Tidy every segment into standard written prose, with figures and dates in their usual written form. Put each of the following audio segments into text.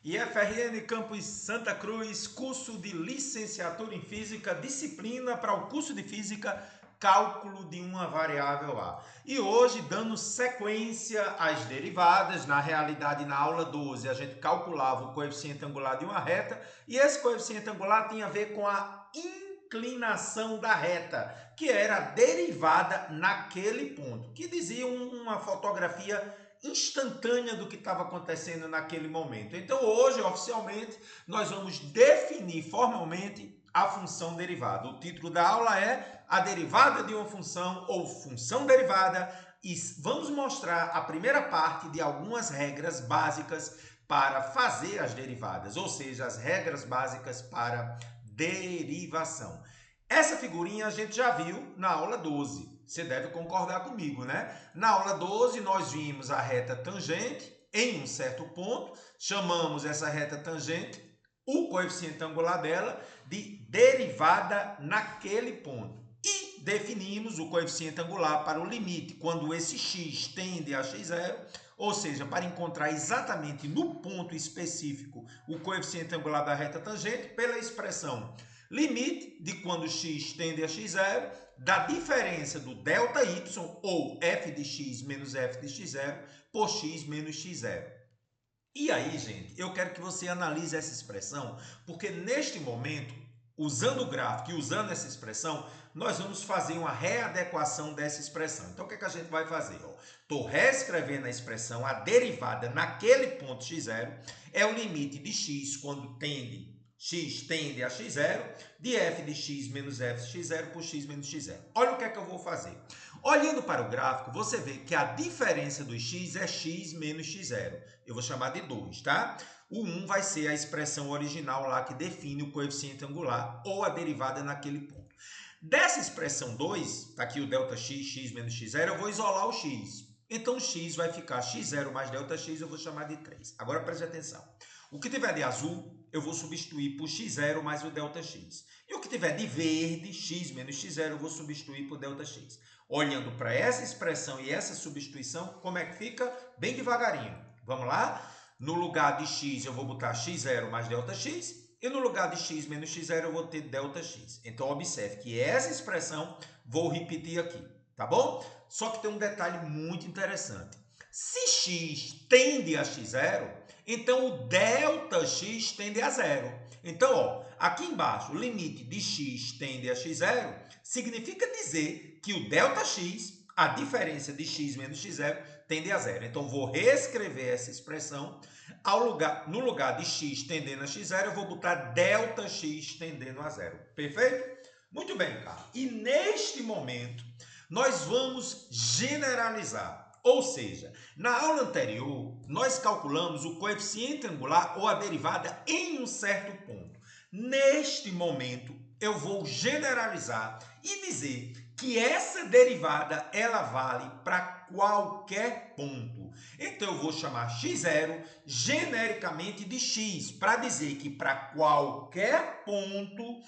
IFRN Campus Santa Cruz, curso de licenciatura em Física, disciplina para o curso de Física, cálculo de uma variável A. E hoje, dando sequência às derivadas, na realidade, na aula 12, a gente calculava o coeficiente angular de uma reta, e esse coeficiente angular tinha a ver com a inclinação da reta, que era a derivada naquele ponto, que dizia uma fotografia instantânea do que estava acontecendo naquele momento. Então, hoje, oficialmente, nós vamos definir formalmente a função derivada. O título da aula é a derivada de uma função ou função derivada e vamos mostrar a primeira parte de algumas regras básicas para fazer as derivadas, ou seja, as regras básicas para derivação. Essa figurinha a gente já viu na aula 12. Você deve concordar comigo, né? Na aula 12, nós vimos a reta tangente em um certo ponto, chamamos essa reta tangente, o coeficiente angular dela, de derivada naquele ponto. E definimos o coeficiente angular para o limite, quando esse x tende a x0, ou seja, para encontrar exatamente no ponto específico o coeficiente angular da reta tangente, pela expressão limite de quando x tende a x0, da diferença do ΔY, ou f de x menos f de x0, por x menos x0. E aí, gente, eu quero que você analise essa expressão, porque neste momento, usando o gráfico e usando essa expressão, nós vamos fazer uma readequação dessa expressão. Então, o que é que a gente vai fazer? Estou reescrevendo a expressão, a derivada naquele ponto x0, é o limite de x quando x tende a x0, de f de x menos f de x0 por x menos x0. Olha o que é que eu vou fazer. Olhando para o gráfico, você vê que a diferença do x é x menos x0. Eu vou chamar de 2, tá? O 1 vai ser a expressão original lá que define o coeficiente angular ou a derivada naquele ponto. Dessa expressão 2, está aqui o ΔX, x menos x0, eu vou isolar o x. Então, x vai ficar x0 mais ΔX, eu vou chamar de 3. Agora, preste atenção. O que tiver de azul, eu vou substituir por x0 mais o ΔX. E o que tiver de verde, x menos x0, eu vou substituir por ΔX. Olhando para essa expressão e essa substituição, como é que fica? Bem devagarinho. Vamos lá? No lugar de x, eu vou botar x0 mais ΔX. E no lugar de x menos x0, eu vou ter ΔX. Então, observe que essa expressão, vou repetir aqui, tá bom? Só que tem um detalhe muito interessante. Se x tende a x0, então o ΔX tende a zero. Então, ó, aqui embaixo, o limite de x tende a x0, significa dizer que o ΔX, a diferença de x menos x0, tende a zero. Então, vou reescrever essa expressão. No lugar de x tendendo a x0, eu vou botar ΔX tendendo a zero. Perfeito? Muito bem, Carlos. E neste momento, nós vamos generalizar. Ou seja, na aula anterior, nós calculamos o coeficiente angular ou a derivada em um certo ponto. Neste momento, eu vou generalizar e dizer que essa derivada ela vale para qualquer ponto. Então, eu vou chamar x0 genericamente de x, para dizer que para qualquer ponto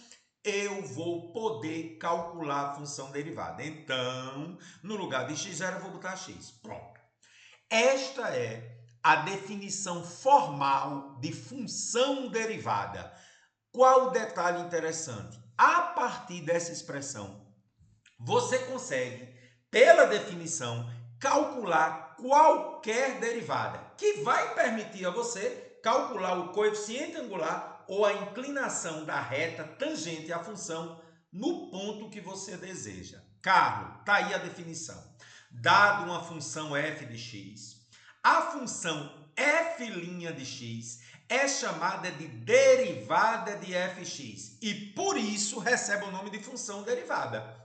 eu vou poder calcular a função derivada. Então, no lugar de x0, eu vou botar x. Pronto. Esta é a definição formal de função derivada. Qual o detalhe interessante? A partir dessa expressão, você consegue, pela definição, calcular qualquer derivada, que vai permitir a você calcular o coeficiente angular ou a inclinação da reta tangente à função no ponto que você deseja. Carlos, está aí a definição. Dado uma função f de x, a função f' de x é chamada de derivada de fx e por isso recebe o nome de função derivada.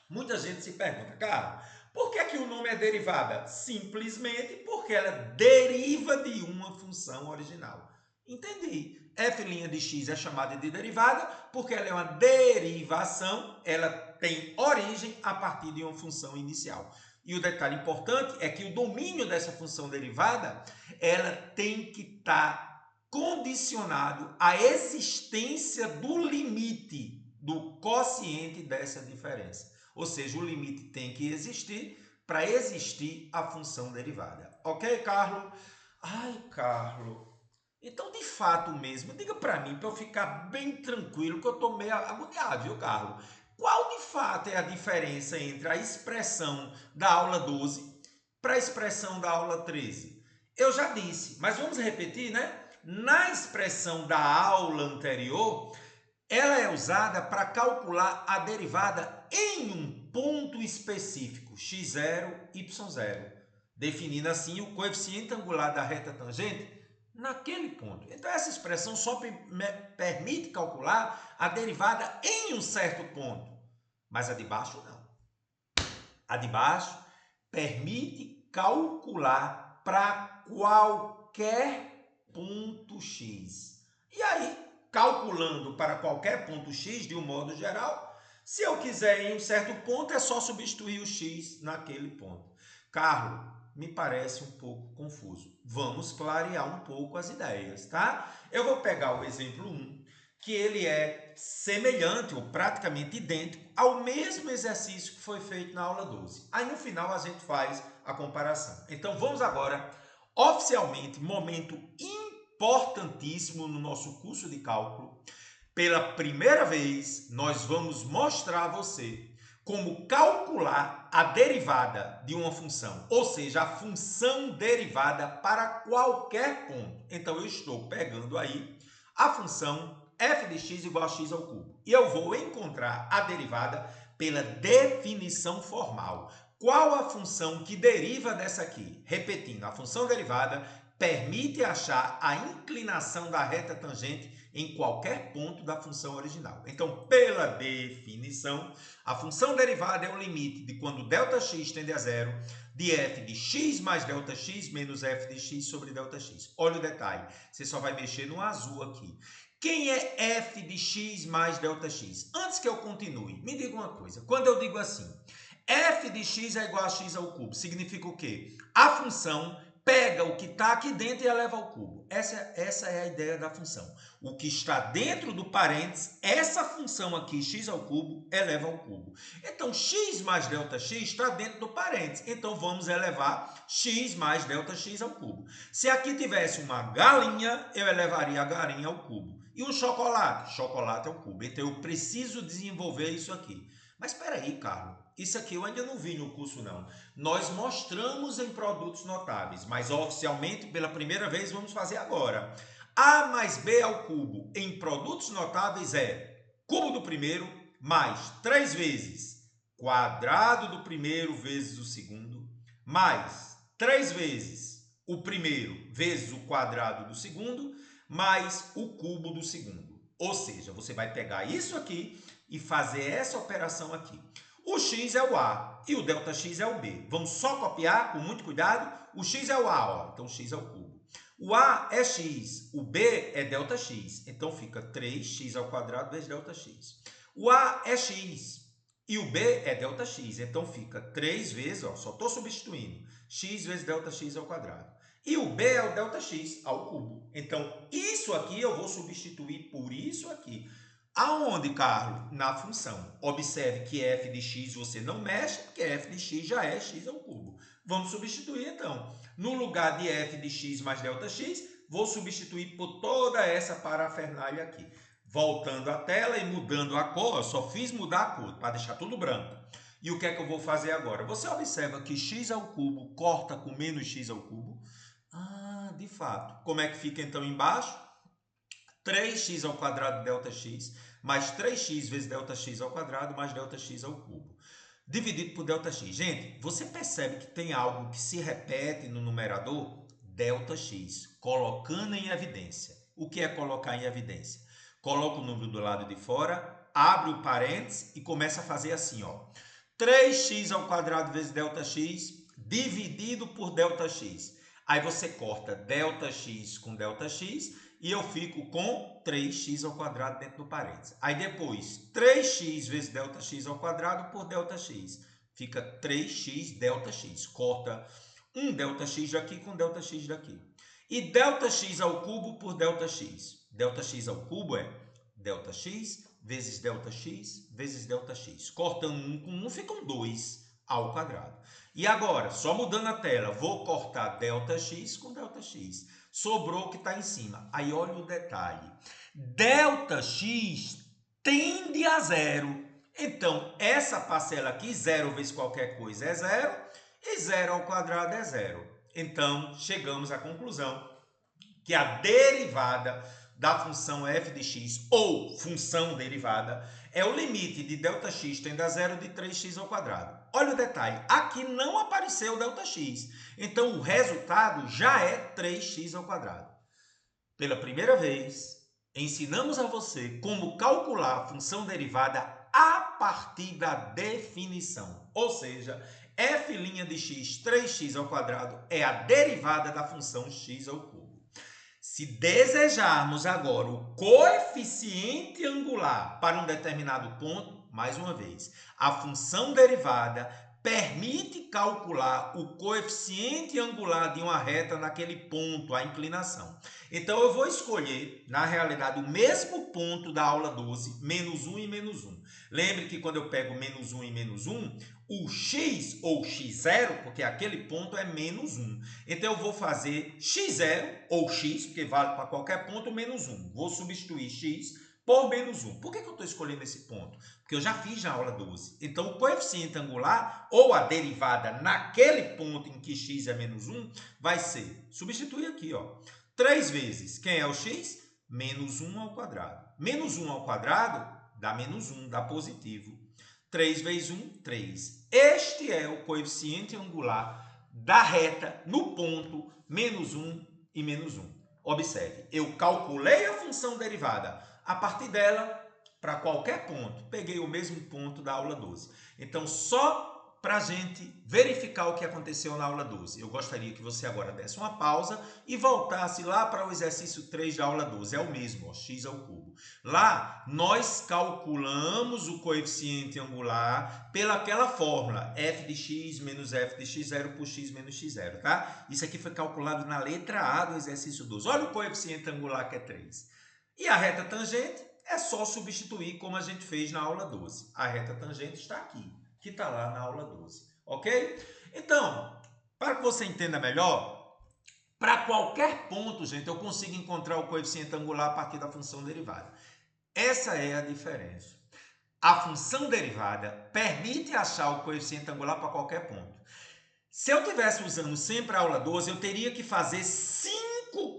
Muita gente se pergunta, cara, por que o nome é derivada? Simplesmente porque ela deriva de uma função original. Entendi. F' de x é chamada de derivada porque ela é uma derivação, ela tem origem a partir de uma função inicial. E o detalhe importante é que o domínio dessa função derivada, ela tem que estar condicionado à existência do limite do quociente dessa diferença. Ou seja, o limite tem que existir para existir a função derivada. Ok, Carlos? Ai, Carlos, então de fato mesmo, diga para mim, para eu ficar bem tranquilo, que eu estou meio agoniado, viu, Carlos? Qual de fato é a diferença entre a expressão da aula 12 para a expressão da aula 13? Eu já disse, mas vamos repetir, né? Na expressão da aula anterior, ela é usada para calcular a derivada em um ponto específico, x0, y0, definindo assim o coeficiente angular da reta tangente naquele ponto. Então essa expressão só permite calcular a derivada em um certo ponto, mas a de baixo não. A de baixo permite calcular para qualquer ponto x. E aí, calculando para qualquer ponto x, de um modo geral, se eu quiser ir em um certo ponto, é só substituir o x naquele ponto. Carlos, me parece um pouco confuso. Vamos clarear um pouco as ideias, tá? Eu vou pegar o exemplo 1, que ele é semelhante ou praticamente idêntico ao mesmo exercício que foi feito na aula 12. Aí no final a gente faz a comparação. Então vamos agora, oficialmente, momento importantíssimo no nosso curso de cálculo. Pela primeira vez, nós vamos mostrar a você como calcular a derivada de uma função, ou seja, a função derivada para qualquer ponto. Então eu estou pegando aí a função f de x igual a x ao cubo. E eu vou encontrar a derivada pela definição formal. Qual a função que deriva dessa aqui? Repetindo, a função derivada permite achar a inclinação da reta tangente em qualquer ponto da função original. Então, pela definição, a função derivada é o limite de quando ΔX tende a zero, de f de x mais ΔX menos f de x sobre ΔX. Olha o detalhe, você só vai mexer no azul aqui. Quem é f de x mais ΔX? Antes que eu continue, me diga uma coisa. Quando eu digo assim, f de x é igual a x ao cubo, significa o quê? A função pega o que está aqui dentro e eleva ao cubo. Essa é a ideia da função. O que está dentro do parênteses, essa função aqui, x ao cubo, eleva ao cubo. Então, x mais ΔX está dentro do parênteses. Então, vamos elevar x mais ΔX ao cubo. Se aqui tivesse uma galinha, eu elevaria a galinha ao cubo. E um chocolate? Chocolate ao cubo. Então, eu preciso desenvolver isso aqui. Mas espera aí, Carlos. Isso aqui eu ainda não vi no curso, não. Nós mostramos em produtos notáveis, mas oficialmente, pela primeira vez, vamos fazer agora. A mais B ao cubo em produtos notáveis é cubo do primeiro mais 3 vezes quadrado do primeiro vezes o segundo, mais 3 vezes o primeiro vezes o quadrado do segundo, mais o cubo do segundo. Ou seja, você vai pegar isso aqui e fazer essa operação aqui. O x é o A e o ΔX é o B. Vamos só copiar com muito cuidado. O x é o A, ó, então x é o cubo. O A é x, o B é ΔX, então fica 3x ao quadrado vezes ΔX. O A é x e o B é ΔX, então fica 3 vezes, ó, só estou substituindo, x vezes ΔX ao quadrado. E o B é o ΔX ao cubo. Então, isso aqui eu vou substituir por isso aqui. Aonde, Carlos? Na função. Observe que f de x você não mexe, porque f de x já é x ao cubo. Vamos substituir, então. No lugar de f de x mais ΔX, vou substituir por toda essa parafernália aqui. Voltando à tela e mudando a cor, eu só fiz mudar a cor, para deixar tudo branco. E o que é que eu vou fazer agora? Você observa que x ao cubo corta com menos x ao cubo? Ah, de fato. Como é que fica, então, embaixo? 3x ao quadrado ΔX mais 3x vezes ΔX ao quadrado mais ΔX ao cubo, dividido por ΔX. Gente, você percebe que tem algo que se repete no numerador? ΔX, colocando em evidência. O que é colocar em evidência? Coloca o número do lado de fora, abre o parênteses e começa a fazer assim, ó. 3x ao quadrado vezes ΔX dividido por ΔX. Aí você corta ΔX com ΔX e eu fico com 3x ao quadrado dentro do parênteses. Aí depois, 3x vezes ΔX ao quadrado por ΔX. Fica 3x ΔX. Corta um ΔX daqui com ΔX daqui. E ΔX ao cubo por ΔX. ΔX ao cubo é ΔX vezes ΔX vezes ΔX. Cortando um com um, ficam 2 ao quadrado. E agora, só mudando a tela, vou cortar ΔX com ΔX. sobrou o que está em cima. Aí olha o detalhe. Δx tende a zero. Então, essa parcela aqui, zero vezes qualquer coisa é zero, e zero ao quadrado é zero. Então, chegamos à conclusão que a derivada da função f de x, ou função derivada, é o limite de Δx tende a zero de 3x ao quadrado. Olha o detalhe, aqui não apareceu Δx, então o resultado já é 3x ao quadrado. Pela primeira vez, ensinamos a você como calcular a função derivada a partir da definição, ou seja, f' de x 3x ao quadrado é a derivada da função x ao cubo. Se desejarmos agora o coeficiente angular para um determinado ponto, mais uma vez, a função derivada permite calcular o coeficiente angular de uma reta naquele ponto, a inclinação. Então, eu vou escolher, na realidade, o mesmo ponto da aula 12, menos 1 e menos 1. Lembre que quando eu pego menos 1 e menos 1, o x ou x0, porque aquele ponto é menos 1. Então, eu vou fazer x0 ou x, porque vale para qualquer ponto, menos 1. Vou substituir x por menos 1. Por que eu estou escolhendo esse ponto? Porque eu já fiz na aula 12. Então, o coeficiente angular, ou a derivada naquele ponto em que x é menos 1, vai ser, substituir aqui, ó, 3 vezes, quem é o x? Menos 1 ao quadrado. Menos 1 ao quadrado dá menos 1, dá positivo. 3 vezes 1, 3. Este é o coeficiente angular da reta no ponto menos 1 e menos 1. Observe, eu calculei a função derivada. A partir dela, para qualquer ponto, peguei o mesmo ponto da aula 12. Então, só para a gente verificar o que aconteceu na aula 12, eu gostaria que você agora desse uma pausa e voltasse lá para o exercício 3 da aula 12. É o mesmo, ó, x ao cubo. Lá, nós calculamos o coeficiente angular pelaquela fórmula, f de x menos f de x0 por x menos x0, tá? Isso aqui foi calculado na letra A do exercício 12. Olha o coeficiente angular que é 3. E a reta tangente é só substituir como a gente fez na aula 12. A reta tangente está aqui, que está lá na aula 12, ok? Então, para que você entenda melhor, para qualquer ponto, gente, eu consigo encontrar o coeficiente angular a partir da função derivada. Essa é a diferença. A função derivada permite achar o coeficiente angular para qualquer ponto. Se eu estivesse usando sempre a aula 12, eu teria que fazer 5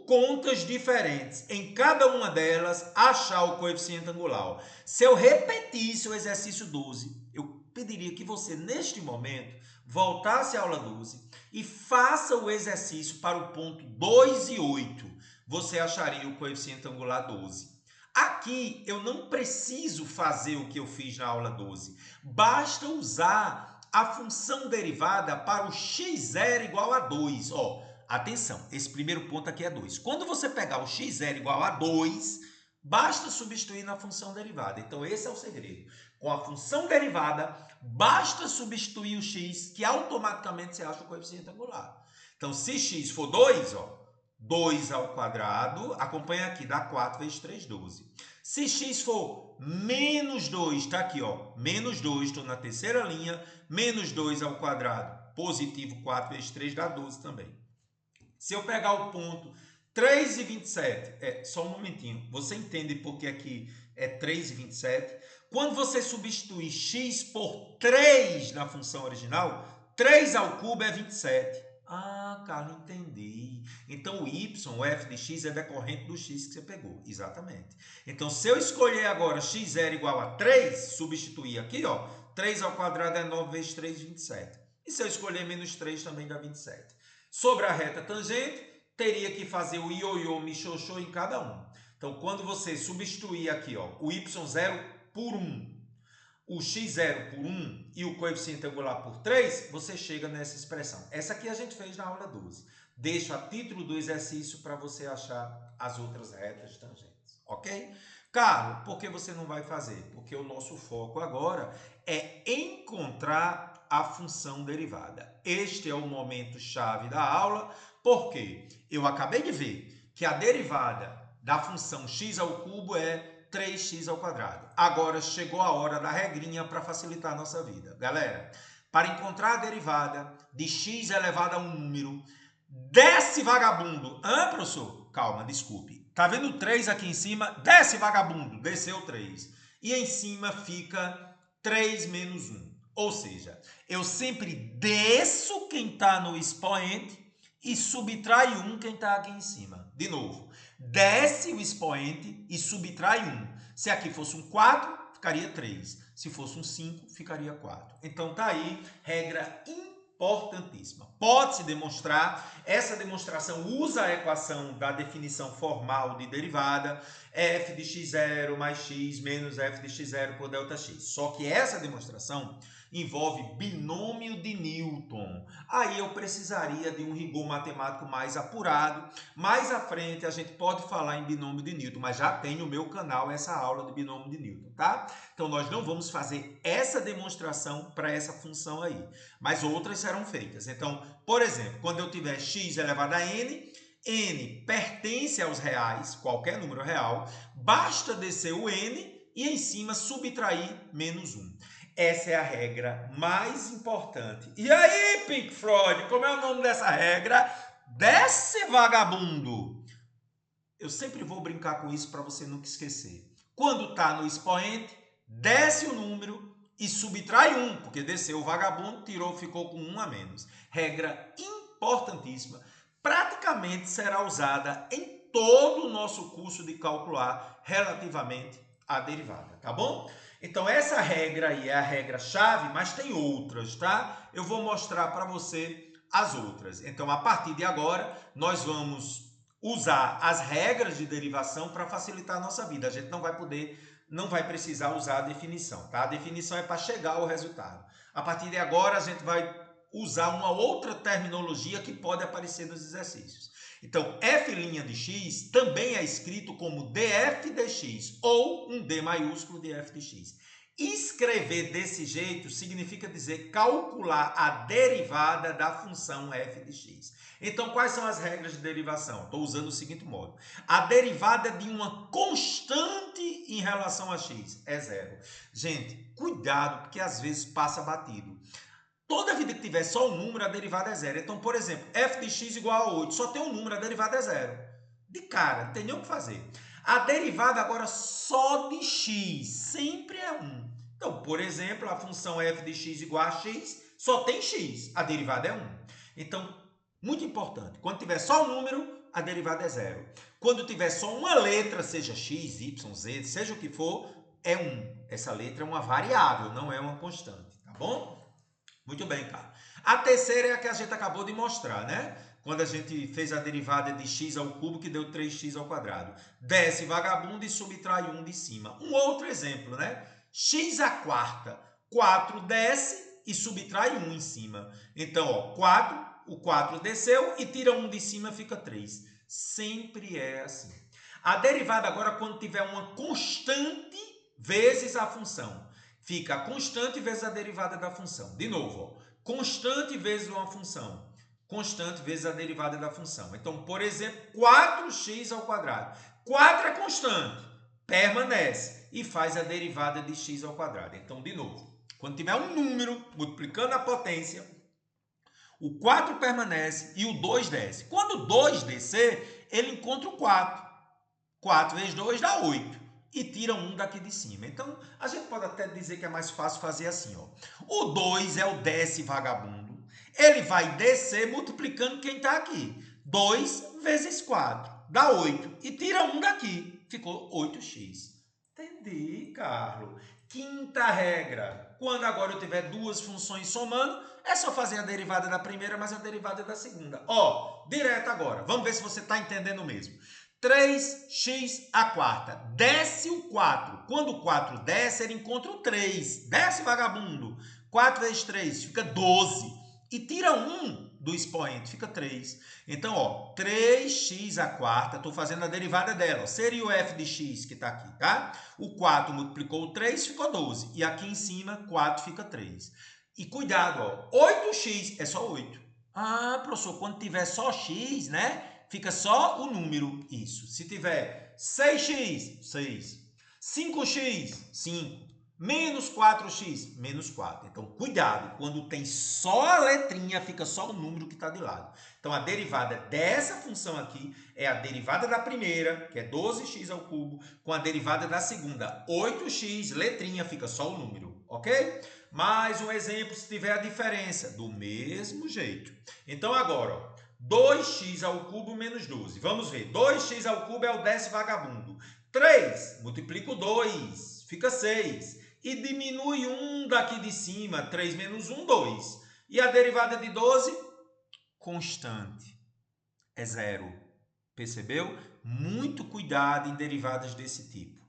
contas diferentes. Em cada uma delas, achar o coeficiente angular. Se eu repetisse o exercício 12, eu pediria que você, neste momento, voltasse à aula 12 e faça o exercício para o ponto 2 e 8. Você acharia o coeficiente angular 12. Aqui, eu não preciso fazer o que eu fiz na aula 12. Basta usar a função derivada para o x0 igual a 2. Ó, atenção, esse primeiro ponto aqui é 2. Quando você pegar o x0 igual a 2, basta substituir na função derivada. Então, esse é o segredo. Com a função derivada, basta substituir o x, que automaticamente você acha o coeficiente angular. Então, se x for 2, ó, 2 ao quadrado, acompanha aqui, dá 4 vezes 3, 12. Se x for menos 2, está aqui, ó, menos 2, estou na terceira linha, menos 2 ao quadrado, positivo 4 vezes 3 dá 12 também. Se eu pegar o ponto 3 e 27, só um momentinho, você entende porque aqui é 3 e 27? Quando você substitui x por 3 na função original, 3 ao cubo é 27. Ah, Carlos, entendi. Então, o y, o f de x, é decorrente do x que você pegou. Exatamente. Então, se eu escolher agora x0 igual a 3, substituir aqui, ó, 3 ao quadrado é 9 vezes 3, 27. E se eu escolher menos 3, também dá 27. Sobre a reta tangente, teria que fazer o ioiô, michoxô em cada um. Então, quando você substituir aqui, ó, o y0 por 1, o x0 por 1 e o coeficiente angular por 3, você chega nessa expressão. Essa aqui a gente fez na aula 12. Deixo a título do exercício para você achar as outras retas tangentes, ok? Carlos, por que você não vai fazer? Porque o nosso foco agora é encontrar a função derivada. Este é o momento chave da aula, porque eu acabei de ver que a derivada da função x ao cubo é 3x ao quadrado. Agora chegou a hora da regrinha para facilitar a nossa vida. Galera, para encontrar a derivada de x elevado a um número, Desce, vagabundo. Professor? Calma, desculpe. Tá vendo 3 aqui em cima? Desce, vagabundo. Desceu 3. E em cima fica 3 menos 1. Ou seja, eu sempre desço quem está no expoente e subtrai 1 quem está aqui em cima. De novo, desce o expoente e subtrai 1. Se aqui fosse um 4, ficaria 3. Se fosse um 5, ficaria 4. Então tá aí, regra importantíssima. Pode-se demonstrar, essa demonstração usa a equação da definição formal de derivada, f de x0 mais x menos f de x0 por ΔX. Só que essa demonstração envolve binômio de Newton. Aí eu precisaria de um rigor matemático mais apurado. Mais à frente a gente pode falar em binômio de Newton, mas já tem no meu canal essa aula de binômio de Newton, tá? Então nós não vamos fazer essa demonstração para essa função aí, mas outras serão feitas. Então, por exemplo, quando eu tiver x elevado a n, n pertence aos reais, qualquer número real, basta descer o n e em cima subtrair menos 1. Essa é a regra mais importante. E aí, Pink Floyd, como é o nome dessa regra? Desce, vagabundo! Eu sempre vou brincar com isso para você nunca esquecer. Quando está no expoente, desce o número e subtrai 1, porque desceu o vagabundo, tirou, ficou com 1 a menos. Regra importantíssima. Praticamente será usada em todo o nosso curso de calcular relativamente à derivada, tá bom? Então essa regra aí é a regra-chave, mas tem outras, tá? Eu vou mostrar para você as outras. Então a partir de agora nós vamos usar as regras de derivação para facilitar a nossa vida. A gente não vai precisar usar a definição, tá? A definição é para chegar ao resultado. A partir de agora a gente vai usar uma outra terminologia que pode aparecer nos exercícios. Então, f' de x também é escrito como df dx ou um d maiúsculo de f de x. Escrever desse jeito significa dizer calcular a derivada da função f de x. Então, quais são as regras de derivação? Estou usando o seguinte modo. A derivada de uma constante em relação a x é zero. Gente, cuidado, porque às vezes passa batido. Toda vida que tiver só um número, a derivada é zero. Então, por exemplo, f de x igual a 8. Só tem um número, a derivada é zero. De cara, não tem nem o que fazer. A derivada agora só de x sempre é 1. Então, por exemplo, a função f de x igual a x, só tem x. A derivada é 1. Então, muito importante. Quando tiver só um número, a derivada é zero. Quando tiver só uma letra, seja x, y, z, seja o que for, é 1. Essa letra é uma variável, não é uma constante. Tá bom? Muito bem, cara. A terceira é a que a gente acabou de mostrar, né? Quando a gente fez a derivada de x ao cubo, que deu 3x ao quadrado. Desce vagabundo e subtrai 1 de cima. Um outro exemplo, né? X à quarta. 4 desce e subtrai 1 em cima. Então, ó, 4, o 4 desceu e tira 1 de cima, fica 3. Sempre é assim. A derivada agora, quando tiver uma constante vezes a função. Fica a constante vezes a derivada da função. De novo, ó, constante vezes uma função. Constante vezes a derivada da função. Então, por exemplo, 4x ao quadrado. 4 é constante, permanece e faz a derivada de x ao quadrado. Então, de novo, quando tiver um número multiplicando a potência, o 4 permanece e o 2 desce. Quando o 2 descer, ele encontra o 4. 4 vezes 2 dá 8. E tira 1 daqui de cima. Então, a gente pode até dizer que é mais fácil fazer assim, ó. O 2 é o desce vagabundo. Ele vai descer multiplicando quem está aqui. 2 vezes 4 dá 8. E tira 1 daqui. Ficou 8x. Entendi, Carlos. Quinta regra. Quando agora eu tiver duas funções somando, é só fazer a derivada da primeira mais a derivada da segunda. Ó, direto agora. Vamos ver se você está entendendo mesmo. 3x à quarta. Desce o 4. Quando o 4 desce, ele encontra o 3. Desce, vagabundo. 4 vezes 3 fica 12. E tira 1 do expoente, fica 3. Então, ó, 3x à quarta, estou fazendo a derivada dela. Ó, seria o f de x que está aqui, tá? O 4 multiplicou o 3, ficou 12. E aqui em cima, 4 fica 3. E cuidado, ó, 8x é só 8. Ah, professor, quando tiver só x, né? Fica só o número, isso. Se tiver 6x, 6. 5x, 5. Menos 4x, menos 4. Então, cuidado, quando tem só a letrinha, fica só o número que está de lado. Então, a derivada dessa função aqui é a derivada da primeira, que é 12x ao cubo, com a derivada da segunda, 8x, letrinha, fica só o número, ok? Mais um exemplo se tiver a diferença, do mesmo jeito. Então, agora, ó, 2x ao cubo menos 12. Vamos ver, 2x ao cubo é o décimo vagabundo. 3, multiplico 2, fica 6. E diminui 1 daqui de cima, 3 menos 1, 2. E a derivada de 12? Constante. É zero. Percebeu? Muito cuidado em derivadas desse tipo.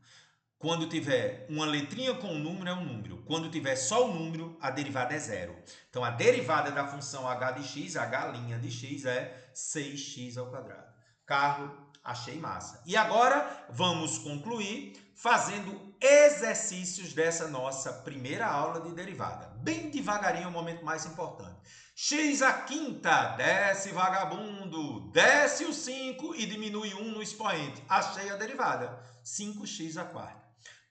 Quando tiver uma letrinha com um número, é um número. Quando tiver só o número, a derivada é zero. Então, a derivada da função h de x, h' de x, é 6x ao quadrado. Carro, achei massa. E agora, vamos concluir fazendo exercícios dessa nossa primeira aula de derivada. Bem devagarinho é o momento mais importante. X à quinta, desce vagabundo, desce o 5 e diminui 1 no expoente. Achei a derivada, 5x à quarta.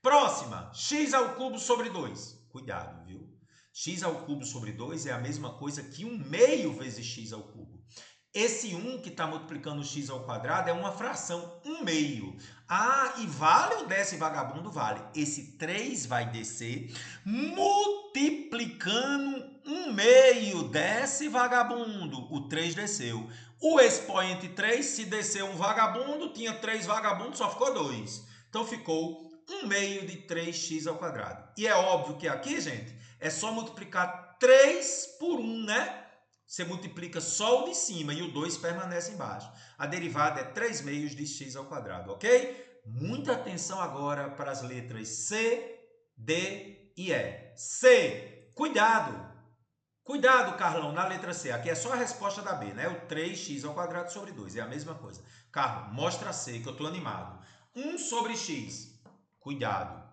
Próxima, x ao cubo sobre 2. Cuidado, viu? X ao cubo sobre 2 é a mesma coisa que 1 meio vezes x ao cubo. Esse 1 que está multiplicando x ao quadrado é uma fração, 1 meio. Ah, e vale o desce vagabundo? Vale. Esse 3 vai descer multiplicando 1 meio, desce vagabundo. O 3 desceu. O expoente 3, se desceu um vagabundo, tinha 3 vagabundos, só ficou 2. Então ficou 1 meio de 3x ao quadrado. E é óbvio que aqui, gente, é só multiplicar 3 por 1, né? Você multiplica só o de cima e o 2 permanece embaixo. A derivada é 3 meios de x ao quadrado, ok? Muita atenção agora para as letras C, D e E. C, cuidado! Cuidado, Carlão, na letra C. Aqui é só a resposta da B, né? O 3x ao quadrado sobre 2. É a mesma coisa. Carlão, mostra a C, que eu estou animado. 1 sobre x. Cuidado.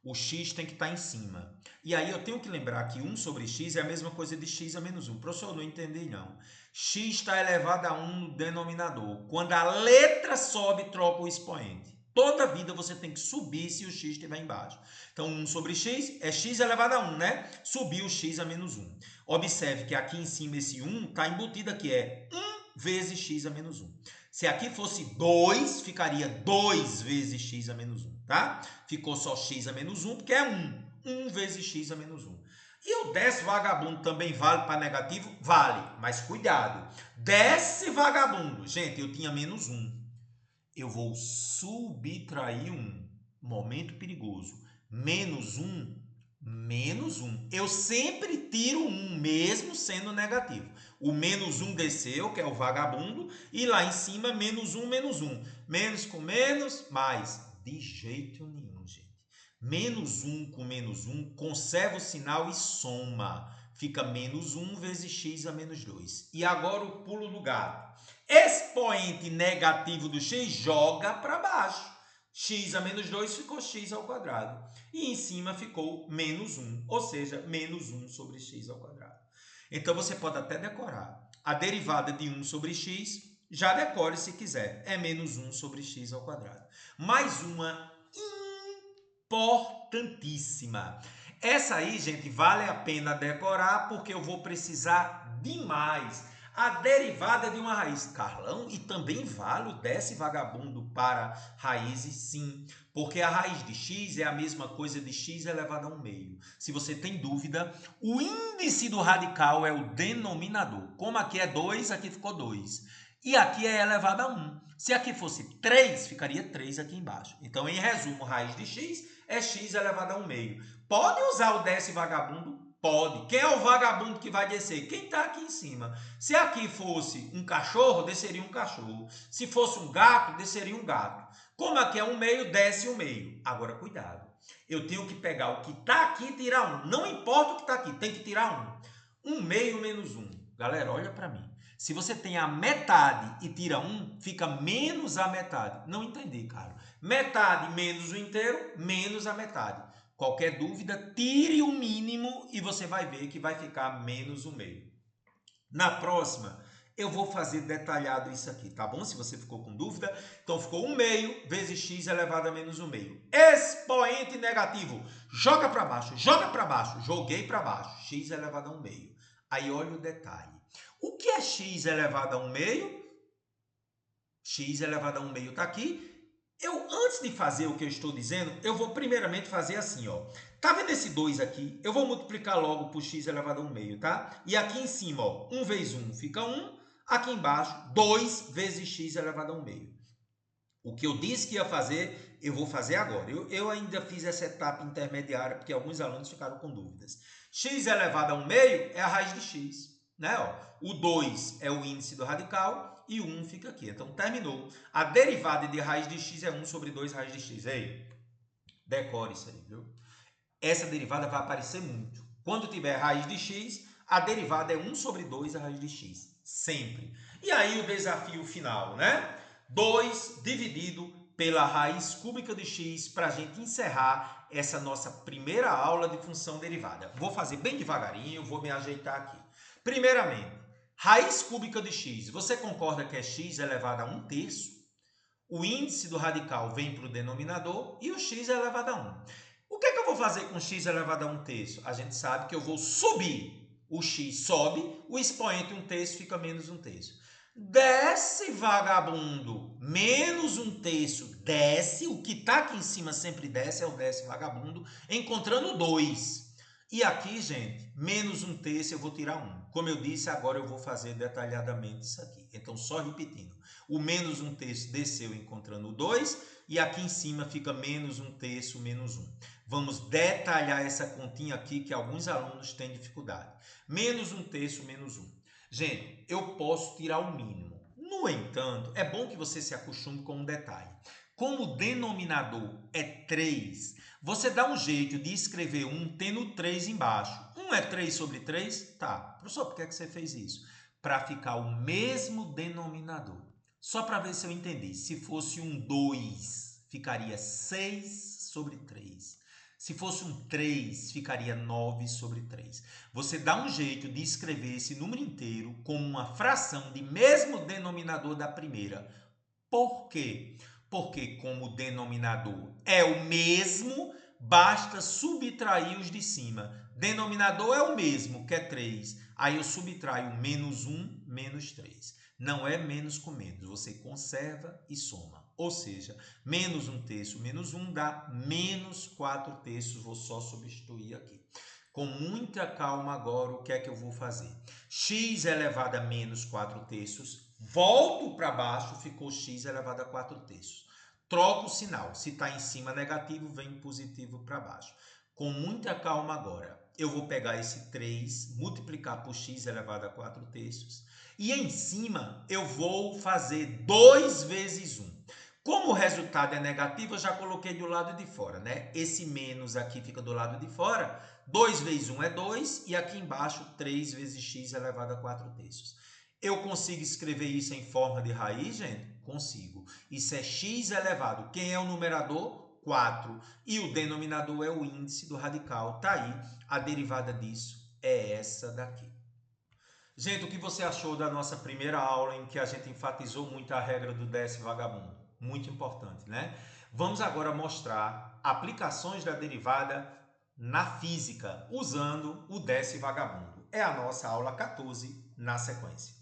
O x tem que estar em cima. E aí eu tenho que lembrar que 1 sobre x é a mesma coisa de x a menos 1. Professor, eu não entendi não. X está elevado a 1 no denominador. Quando a letra sobe, troca o expoente. Toda vida você tem que subir se o x estiver embaixo. Então, 1 sobre x é x elevado a 1, né? Subiu o x a menos 1. Observe que aqui em cima esse 1 está embutido aqui, é 1 vezes x a menos 1. Se aqui fosse 2, ficaria 2 vezes x a menos 1, tá? Ficou só x a menos 1, porque é 1. 1 vezes x a menos 1. E o desce vagabundo também vale para negativo? Vale, mas cuidado. Desce vagabundo. Gente, eu tinha menos 1. Eu vou subtrair 1. Momento perigoso. Menos 1, menos 1. Eu sempre tiro 1, mesmo sendo negativo. O menos 1 desceu, que é o vagabundo, e lá em cima, menos 1, menos 1. Menos com menos, mais. De jeito nenhum, gente. Menos 1 com menos 1, conserva o sinal e soma. Fica menos 1 vezes x a menos 2. E agora o pulo do gato. Expoente negativo do x joga para baixo. X a menos 2 ficou x ao quadrado. E em cima ficou menos 1, ou seja, menos 1 sobre x ao quadrado. Então, você pode até decorar. A derivada de 1 sobre x, já decore se quiser. É menos 1 sobre x ao quadrado. Mais uma importantíssima. Essa aí, gente, vale a pena decorar porque eu vou precisar demais. A derivada de uma raiz. Carlão, e também vale o desce vagabundo para raízes? Sim, porque a raiz de x é a mesma coisa de x elevado a 1 meio. Se você tem dúvida, o índice do radical é o denominador. Como aqui é 2, aqui ficou 2. E aqui é elevado a 1. Se aqui fosse 3, ficaria 3 aqui embaixo. Então, em resumo, raiz de x é x elevado a 1 meio. Pode usar o desce vagabundo? Pode. Quem é o vagabundo que vai descer? Quem está aqui em cima. Se aqui fosse um cachorro, desceria um cachorro. Se fosse um gato, desceria um gato. Como aqui é 1 meio, desce 1 meio. Agora, cuidado. Eu tenho que pegar o que está aqui e tirar 1. Não importa o que está aqui, tem que tirar 1. 1 meio menos 1. Galera, olha para mim. Se você tem a metade e tira 1, fica menos a metade. Não entendi, cara. Metade menos o inteiro, menos a metade. Qualquer dúvida, tire o mínimo e você vai ver que vai ficar menos o meio. Na próxima, eu vou fazer detalhado isso aqui, tá bom? Se você ficou com dúvida, então ficou 1/2 vezes x elevado a menos 1/2. Expoente negativo, joga para baixo, joguei para baixo, x elevado a 1/2. Aí olha o detalhe. O que é x elevado a 1/2? X elevado a 1/2 está aqui. Antes de fazer o que eu estou dizendo, eu vou primeiramente fazer assim, ó. Tá vendo esse 2 aqui? Eu vou multiplicar logo por x elevado a 1/2, tá? E aqui em cima, ó, 1 vezes 1 fica 1. Aqui embaixo, 2 vezes x elevado a 1/2. O que eu disse que ia fazer, eu vou fazer agora. Eu ainda fiz essa etapa intermediária, porque alguns alunos ficaram com dúvidas. X elevado a 1/2 é a raiz de x, né? Ó, o 2 é o índice do radical e o 1 fica aqui. Então, terminou. A derivada de raiz de x é 1 sobre 2 raiz de x. Ei, decore isso aí, viu? Essa derivada vai aparecer muito. Quando tiver raiz de x, a derivada é 1 sobre 2 a raiz de x. Sempre. E aí o desafio final, né? 2 dividido pela raiz cúbica de x para a gente encerrar essa nossa primeira aula de função derivada. Vou fazer bem devagarinho, vou me ajeitar aqui. Primeiramente, raiz cúbica de x. Você concorda que é x elevado a 1/3? O índice do radical vem para o denominador e o x é elevado a 1. O que é que eu vou fazer com x elevado a 1/3? A gente sabe que eu vou subir. O x sobe, o expoente 1/3 fica menos 1/3. Desce, vagabundo. Menos 1/3 desce. O que está aqui em cima sempre desce, é o desce, vagabundo. Encontrando 2. E aqui, gente, menos 1/3 eu vou tirar 1. Como eu disse, agora eu vou fazer detalhadamente isso aqui. Então, só repetindo. O menos 1/3 desceu encontrando o 2. E aqui em cima fica menos 1/3 menos 1. Vamos detalhar essa continha aqui que alguns alunos têm dificuldade. Menos 1/3 menos 1. Gente, eu posso tirar o mínimo. No entanto, é bom que você se acostume com um detalhe. Como o denominador é 3, você dá um jeito de escrever 1 tendo 3 embaixo. 1 é 3 sobre 3? Tá. Professor, por que você fez isso? Para ficar o mesmo denominador. Só para ver se eu entendi. Se fosse um 2, ficaria 6 sobre 3. Se fosse um 3, ficaria 9 sobre 3. Você dá um jeito de escrever esse número inteiro como uma fração de mesmo denominador da primeira. Por quê? Porque como o denominador é o mesmo, basta subtrair os de cima. Denominador é o mesmo, que é 3. Aí eu subtraio menos 1, menos 3. Não é menos com menos, você conserva e soma. Ou seja, menos 1/3 menos 1 dá menos 4/3. Vou só substituir aqui. Com muita calma agora, o que é que eu vou fazer? X elevado a menos 4/3, volto para baixo, ficou x elevado a 4/3. Troco o sinal. Se está em cima negativo, vem positivo para baixo. Com muita calma agora, eu vou pegar esse 3, multiplicar por x elevado a 4/3. E em cima, eu vou fazer 2 vezes 1. Como o resultado é negativo, eu já coloquei do lado de fora, né? Esse menos aqui fica do lado de fora. 2 vezes 1 é 2. E aqui embaixo, 3 vezes x elevado a 4/3. Eu consigo escrever isso em forma de raiz, gente? Consigo. Isso é x elevado. Quem é o numerador? 4. E o denominador é o índice do radical. Tá aí. A derivada disso é essa daqui. Gente, o que você achou da nossa primeira aula em que a gente enfatizou muito a regra do desce vagabundo? Muito importante, né? Vamos agora mostrar aplicações da derivada na física, usando o desce vagabundo. É a nossa aula 14 na sequência.